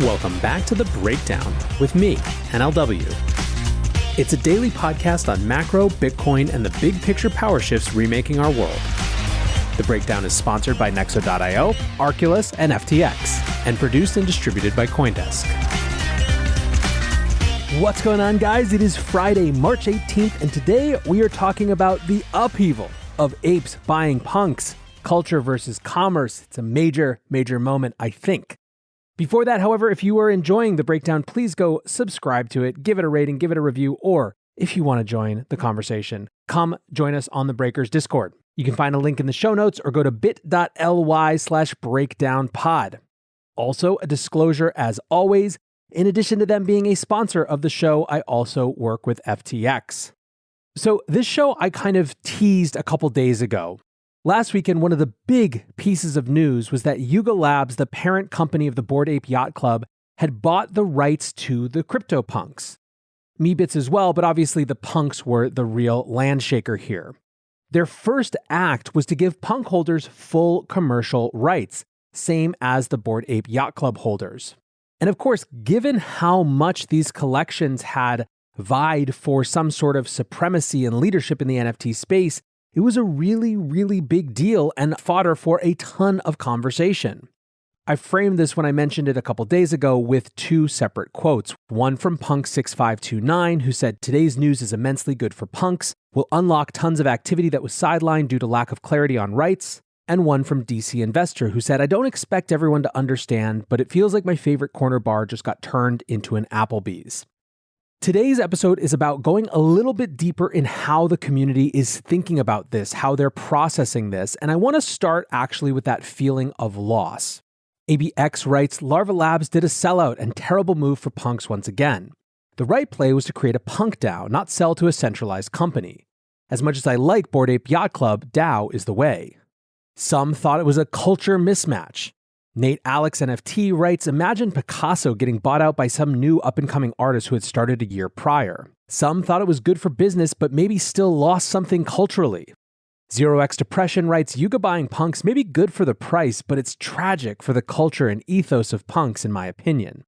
Welcome back to The Breakdown with me, NLW. It's a daily podcast on macro, Bitcoin, and the big picture power shifts remaking our world. The Breakdown is sponsored by Nexo.io, Arculus, and FTX, and produced and distributed by CoinDesk. What's going on, guys? It is Friday, March 18th, and today we are talking about the upheaval of apes buying punks, culture versus commerce. It's a major moment, I think. Before that, however, if you are enjoying The Breakdown, please go subscribe to it, give it a rating, give it a review, or if you want to join the conversation, come join us on the Breakers Discord. You can find a link in the show notes or go to bit.ly/breakdownpod. Also, a disclosure as always, in addition to them being a sponsor of the show, I also work with FTX. So this show I kind of teased a couple days ago. Last weekend, one of the big pieces of news was that Yuga Labs, the parent company of the Bored Ape Yacht Club, had bought the rights to the CryptoPunks. Meebits as well, but obviously the punks were the real landshaker here. Their first act was to give punk holders full commercial rights, same as the Bored Ape Yacht Club holders. And of course, given how much these collections had vied for some sort of supremacy and leadership in the NFT space, it was a really big deal and fodder for a ton of conversation. I framed this when I mentioned it a couple days ago with two separate quotes. One from Punk6529, who said, "Today's news is immensely good for punks, will unlock tons of activity that was sidelined due to lack of clarity on rights." And one from DC Investor, who said, "I don't expect everyone to understand, but it feels like my favorite corner bar just got turned into an Applebee's." Today's episode is about going a little bit deeper in how the community is thinking about this, how they're processing this, and I want to start actually with that feeling of loss. ABX writes, Larva Labs did a sellout and terrible move for punks once again. The right play was to create a punk DAO, not sell to a centralized company. As much as I like Bored Ape Yacht Club, DAO is the way. Some thought it was a culture mismatch. Nate Alex NFT writes, imagine Picasso getting bought out by some new up-and-coming artist who had started a year prior. Some thought it was good for business, but maybe still lost something culturally. Zero X Depression writes, Yuga buying punks may be good for the price, but it's tragic for the culture and ethos of punks, in my opinion.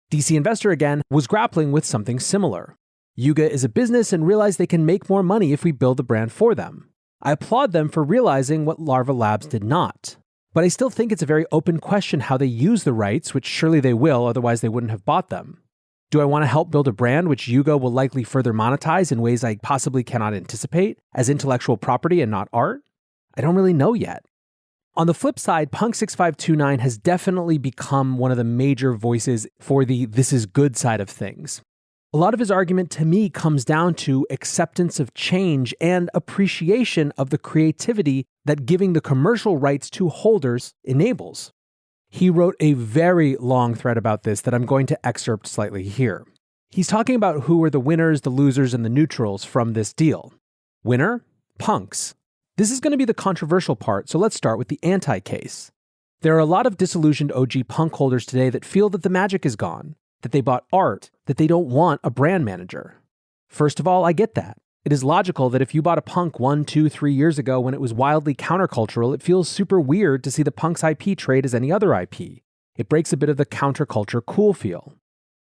DC Investor, again, was grappling with something similar. Yuga is a business and realized they can make more money if we build the brand for them. I applaud them for realizing what Larva Labs did not. But I still think it's a very open question how they use the rights, which surely they will, otherwise they wouldn't have bought them. Do I want to help build a brand which Yuga will likely further monetize in ways I possibly cannot anticipate, as intellectual property and not art? I don't really know yet. On the flip side, Punk6529 has definitely become one of the major voices for the this is good side of things. A lot of his argument to me comes down to acceptance of change and appreciation of the creativity that giving the commercial rights to holders enables. He wrote a very long thread about this that I'm going to excerpt slightly here. He's talking about who were the winners, the losers, and the neutrals from this deal. Winner? Punks. This is going to be the controversial part, so let's start with the anti-case. There are a lot of disillusioned OG punk holders today that feel that the magic is gone, that they bought art, that they don't want a brand manager. First of all, I get that. It is logical that if you bought a punk 1, 2, 3 years ago when it was wildly countercultural, it feels super weird to see the punk's IP trade as any other IP. It breaks a bit of the counterculture cool feel.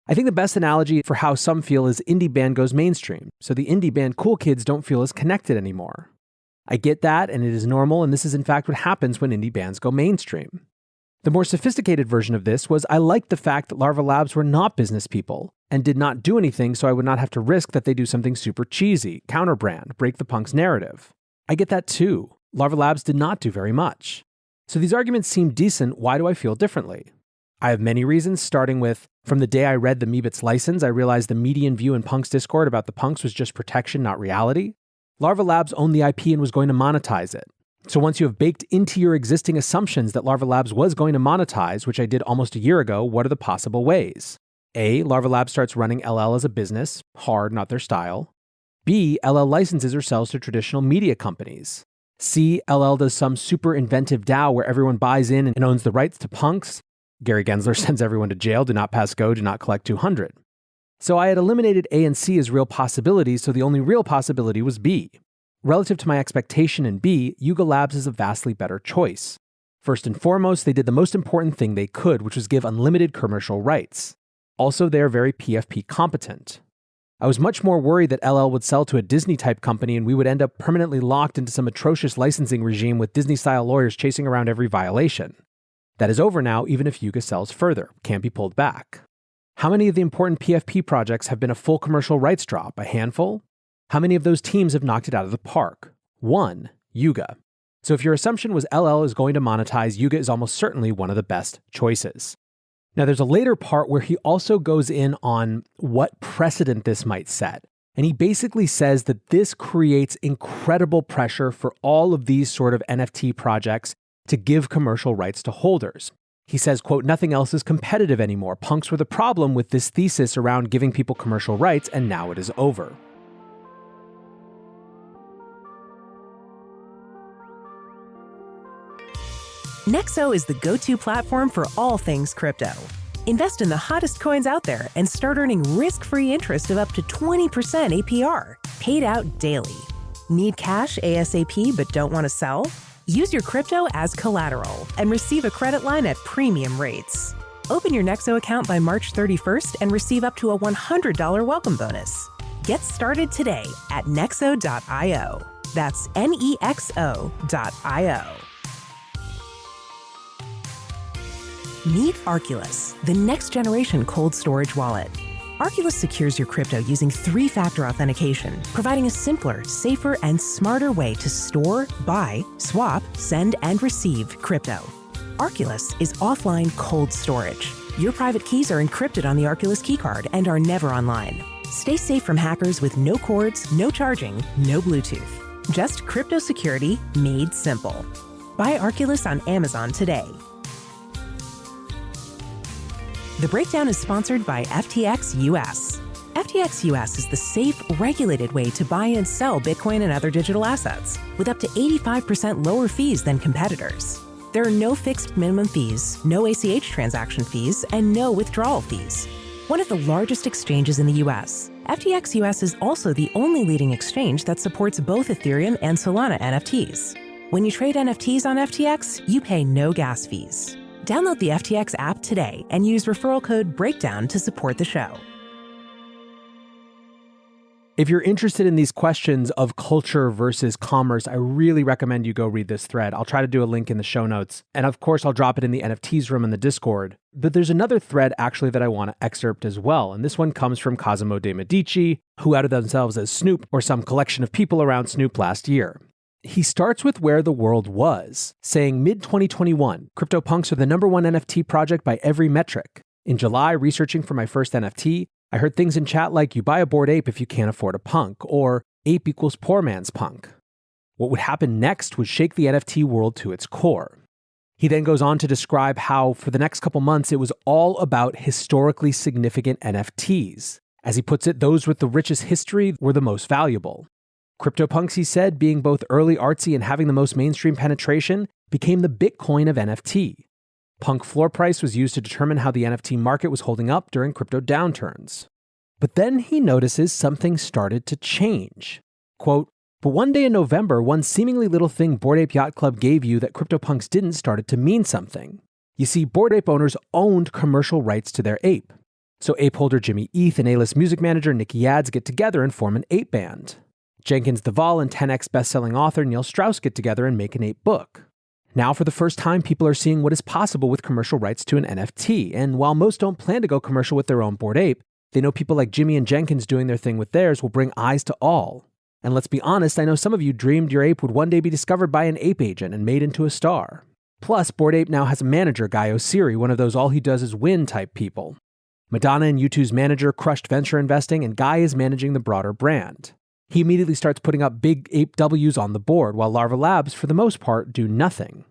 I think the best analogy for how some feel is indie band goes mainstream, so the indie band cool kids don't feel as connected anymore. I get that, and it is normal, and this is in fact what happens when indie bands go mainstream. The more sophisticated version of this was I liked the fact that Larva Labs were not business people and did not do anything so I would not have to risk that they do something super cheesy, counterbrand, break the punk's narrative. I get that too. Larva Labs did not do very much. So these arguments seem decent. Why do I feel differently? I have many reasons, starting with, from the day I read the Meebits license, I realized the median view in Punk's Discord about the punks was just protection, not reality. Larva Labs owned the IP and was going to monetize it. So once you have baked into your existing assumptions that Larva Labs was going to monetize, which I did almost a year ago, what are the possible ways? A, Larva Labs starts running LL as a business, hard, not their style. B, LL licenses or sells to traditional media companies. C, LL does some super inventive DAO where everyone buys in and owns the rights to punks. Gary Gensler sends everyone to jail, do not pass go, do not collect 200. So I had eliminated A and C as real possibilities, so the only real possibility was B. Relative to my expectation in B, Yuga Labs is a vastly better choice. First and foremost, they did the most important thing they could, which was give unlimited commercial rights. Also, they are very PFP competent. I was much more worried that LL would sell to a Disney-type company and we would end up permanently locked into some atrocious licensing regime with Disney-style lawyers chasing around every violation. That is over now, even if Yuga sells further. Can't be pulled back. How many of the important PFP projects have been a full commercial rights drop? A handful? How many of those teams have knocked it out of the park? One, Yuga. So if your assumption was LL is going to monetize, Yuga is almost certainly one of the best choices. Now there's a later part where he also goes in on what precedent this might set. And he basically says that this creates incredible pressure for all of these sort of NFT projects to give commercial rights to holders. He says, quote, nothing else is competitive anymore. Punks were the problem with this thesis around giving people commercial rights, and now it is over. Nexo is the go-to platform for all things crypto. Invest in the hottest coins out there and start earning risk-free interest of up to 20% APR, paid out daily. Need cash ASAP but don't want to sell? Use your crypto as collateral and receive a credit line at premium rates. Open your Nexo account by March 31st and receive up to a $100 welcome bonus. Get started today at nexo.io. That's nexo.io. Meet Arculus, the next generation cold storage wallet. Arculus secures your crypto using 3-factor authentication, providing a simpler, safer, and smarter way to store, buy, swap, send, and receive crypto. Arculus is offline cold storage. Your private keys are encrypted on the Arculus keycard and are never online. Stay safe from hackers with no cords, no charging, no Bluetooth. Just crypto security made simple. Buy Arculus on Amazon today. The breakdown is sponsored by FTX US. FTX US is the safe, regulated way to buy and sell Bitcoin and other digital assets, with up to 85% lower fees than competitors. There are no fixed minimum fees, no ACH transaction fees, and no withdrawal fees. One of the largest exchanges in the US, FTX US is also the only leading exchange that supports both Ethereum and Solana NFTs. When you trade NFTs on FTX, you pay no gas fees. Download the FTX app today and use referral code BREAKDOWN to support the show. If you're interested in these questions of culture versus commerce, I really recommend you go read this thread. I'll try to do a link in the show notes. And of course, I'll drop it in the NFTs room in the Discord. But there's another thread actually that I want to excerpt as well. And this one comes from Cosimo de Medici, who outed themselves as Snoop or some collection of people around Snoop last year. He starts with where the world was, saying mid-2021, CryptoPunks are the #1 NFT project by every metric. In July, researching for my first NFT, I heard things in chat like, you buy a Bored Ape if you can't afford a punk, or ape equals poor man's punk. What would happen next would shake the NFT world to its core. He then goes on to describe how, for the next couple months, it was all about historically significant NFTs. As he puts it, those with the richest history were the most valuable. CryptoPunks, he said, being both early artsy and having the most mainstream penetration, became the Bitcoin of NFT. Punk floor price was used to determine how the NFT market was holding up during crypto downturns. But then he notices something started to change. Quote, but one day in November, one seemingly little thing Bored Ape Yacht Club gave you that CryptoPunks didn't started to mean something. You see, Bored Ape owners owned commercial rights to their ape. So ape holder Jimmy ETH and A-list music manager Nicky Ads get together and form an ape band. Jenkins DeVal and 10x bestselling author Neil Strauss get together and make an ape book. Now, for the first time, people are seeing what is possible with commercial rights to an NFT, and while most don't plan to go commercial with their own Bored Ape, they know people like Jimmy and Jenkins doing their thing with theirs will bring eyes to all. And let's be honest, I know some of you dreamed your ape would one day be discovered by an ape agent and made into a star. Plus, Bored Ape now has a manager, Guy Osiri, one of those all he does is win type people. Madonna and U2's manager crushed venture investing, and Guy is managing the broader brand. He immediately starts putting up big ape W's on the board, while Larva Labs, for the most part, do nothing.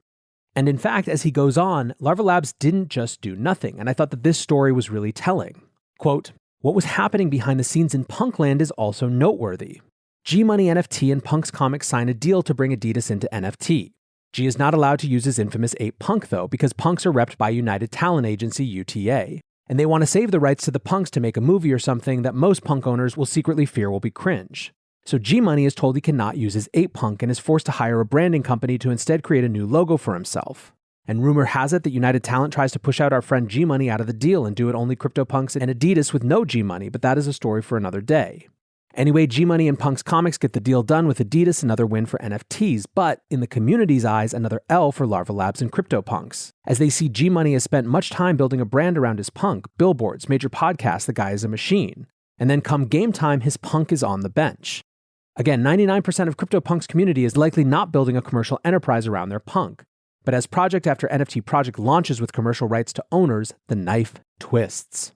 And in fact, as he goes on, Larva Labs didn't just do nothing, and I thought that this story was really telling. Quote, what was happening behind the scenes in Punkland is also noteworthy. G-Money NFT and Punks Comics signed a deal to bring Adidas into NFT. G is not allowed to use his infamous ape Punk, though, because Punks are repped by United Talent Agency, UTA, and they want to save the rights to the Punks to make a movie or something that most Punk owners will secretly fear will be cringe. So G-Money is told he cannot use his ape Punk and is forced to hire a branding company to instead create a new logo for himself. And rumor has it that United Talent tries to push out our friend G-Money out of the deal and do it only CryptoPunks and Adidas with no G-Money, but that is a story for another day. Anyway, G-Money and Punks Comics get the deal done with Adidas, another win for NFTs, but in the community's eyes, another L for Larva Labs and CryptoPunks. As they see G-Money has spent much time building a brand around his punk, billboards, major podcasts, the guy is a machine. And then come game time, his punk is on the bench. Again, 99% of CryptoPunks community is likely not building a commercial enterprise around their punk. But as project after NFT project launches with commercial rights to owners, the knife twists.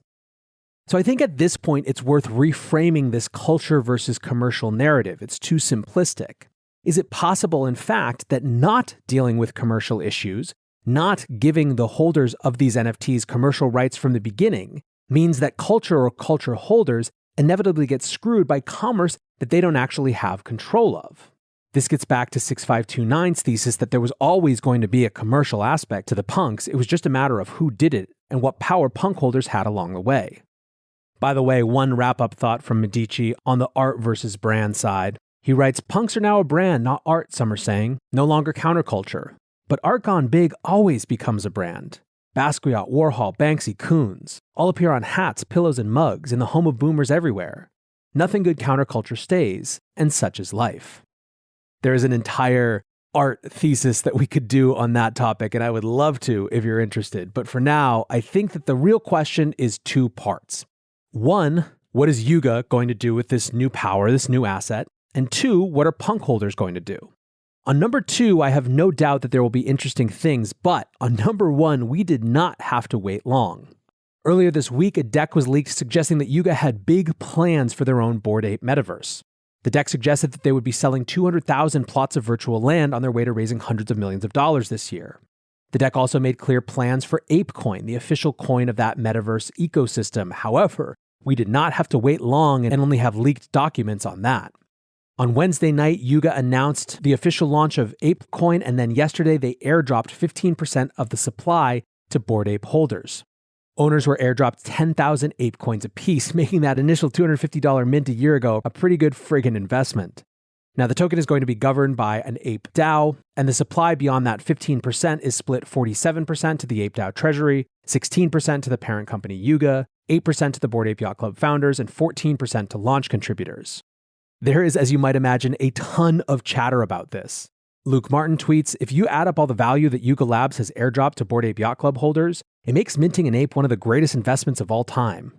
So I think at this point, it's worth reframing this culture versus commercial narrative. It's too simplistic. Is it possible, in fact, that not dealing with commercial issues, not giving the holders of these NFTs commercial rights from the beginning, means that culture or culture holders inevitably get screwed by commerce that they don't actually have control of? This gets back to 6529's thesis that there was always going to be a commercial aspect to the punks. It was just a matter of who did it and what power punk holders had along the way. By the way, one wrap-up thought from Medici on the art versus brand side. He writes, punks are now a brand, not art, some are saying. No longer counterculture. But art gone big always becomes a brand. Basquiat, Warhol, Banksy, Koons all appear on hats, pillows, and mugs in the home of boomers everywhere. Nothing good counterculture stays, and such is life. There is an entire art thesis that we could do on that topic, and I would love to if you're interested. But for now, I think that the real question is two parts. One, what is Yuga going to do with this new power, this new asset? And two, what are punk holders going to do? On number two, I have no doubt that there will be interesting things, but on number one, we did not have to wait long. Earlier this week, a deck was leaked suggesting that Yuga had big plans for their own Bored Ape metaverse. The deck suggested that they would be selling 200,000 plots of virtual land on their way to raising hundreds of millions of dollars this year. The deck also made clear plans for ApeCoin, the official coin of that metaverse ecosystem. However, we did not have to wait long and only have leaked documents on that. On Wednesday night, Yuga announced the official launch of ApeCoin, and then yesterday they airdropped 15% of the supply to Bored Ape holders. Owners were airdropped 10,000 ApeCoins apiece, making that initial $250 mint a year ago a pretty good friggin' investment. Now, the token is going to be governed by an Ape DAO, and the supply beyond that 15% is split 47% to the Ape DAO treasury, 16% to the parent company Yuga, 8% to the Bored Ape Yacht Club founders, and 14% to launch contributors. There is, as you might imagine, a ton of chatter about this. Luke Martin tweets, if you add up all the value that Yuga Labs has airdropped to Bored Ape Yacht Club holders, it makes minting an ape one of the greatest investments of all time.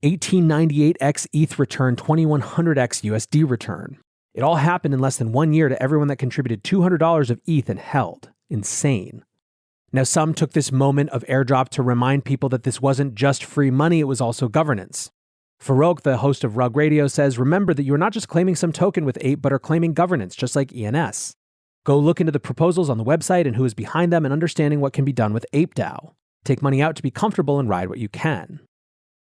1898x ETH return, 2100x USD return. It all happened in less than 1 year to everyone that contributed $200 of ETH and held. Insane. Now, some took this moment of airdrop to remind people that this wasn't just free money, it was also governance. Farouk, the host of Rug Radio, says, remember that you are not just claiming some token with Ape, but are claiming governance, just like ENS. Go look into the proposals on the website and who is behind them and understanding what can be done with Ape DAO. Take money out to be comfortable and ride what you can.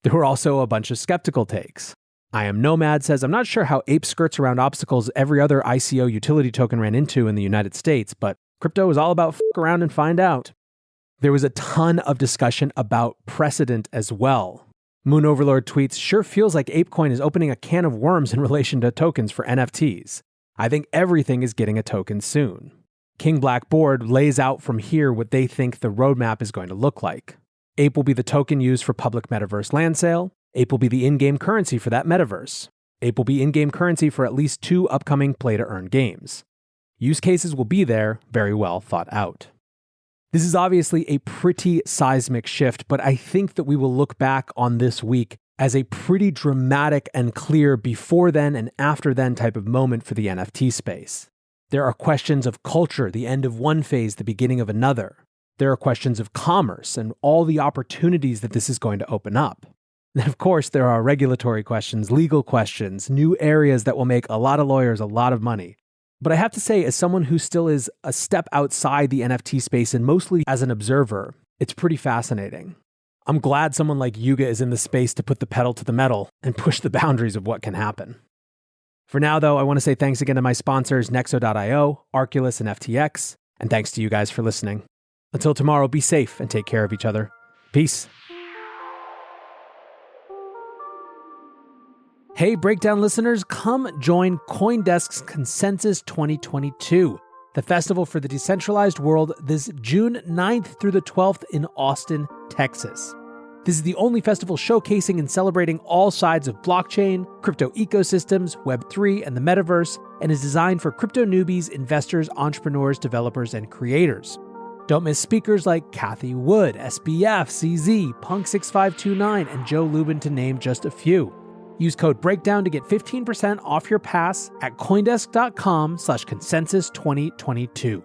There were also a bunch of skeptical takes. I Am Nomad says, I'm not sure how Ape skirts around obstacles every other ICO utility token ran into in the United States, but crypto is all about f*** around and find out. There was a ton of discussion about precedent as well. Moon Overlord tweets, sure feels like ApeCoin is opening a can of worms in relation to tokens for NFTs. I think everything is getting a token soon. King Blackboard lays out from here what they think the roadmap is going to look like. Ape will be the token used for public metaverse land sale. Ape will be the in-game currency for that metaverse. Ape will be in-game currency for at least 2 upcoming play-to-earn games. Use cases will be there, very well thought out. This is obviously a pretty seismic shift, but I think that we will look back on this week as a pretty dramatic and clear before then and after then type of moment for the NFT space. There are questions of culture, the end of one phase, the beginning of another. There are questions of commerce and all the opportunities that this is going to open up. And of course, there are regulatory questions, legal questions, new areas that will make a lot of lawyers a lot of money. But I have to say, as someone who still is a step outside the NFT space and mostly as an observer, it's pretty fascinating. I'm glad someone like Yuga is in the space to put the pedal to the metal and push the boundaries of what can happen. For now, though, I want to say thanks again to my sponsors, Nexo.io, Arculus, and FTX, and thanks to you guys for listening. Until tomorrow, be safe and take care of each other. Peace. Hey, Breakdown listeners, come join CoinDesk's Consensus 2022. the festival for the decentralized world, this June 9th through the 12th in Austin, Texas. This is the only festival showcasing and celebrating all sides of blockchain, crypto ecosystems, Web3, and the metaverse, and is designed for crypto newbies, investors, entrepreneurs, developers, and creators. Don't miss speakers like Cathie Wood, SBF, CZ, Punk6529, and Joe Lubin, to name just a few. Use code BREAKDOWN to get 15% off your pass at coindesk.com/consensus2022.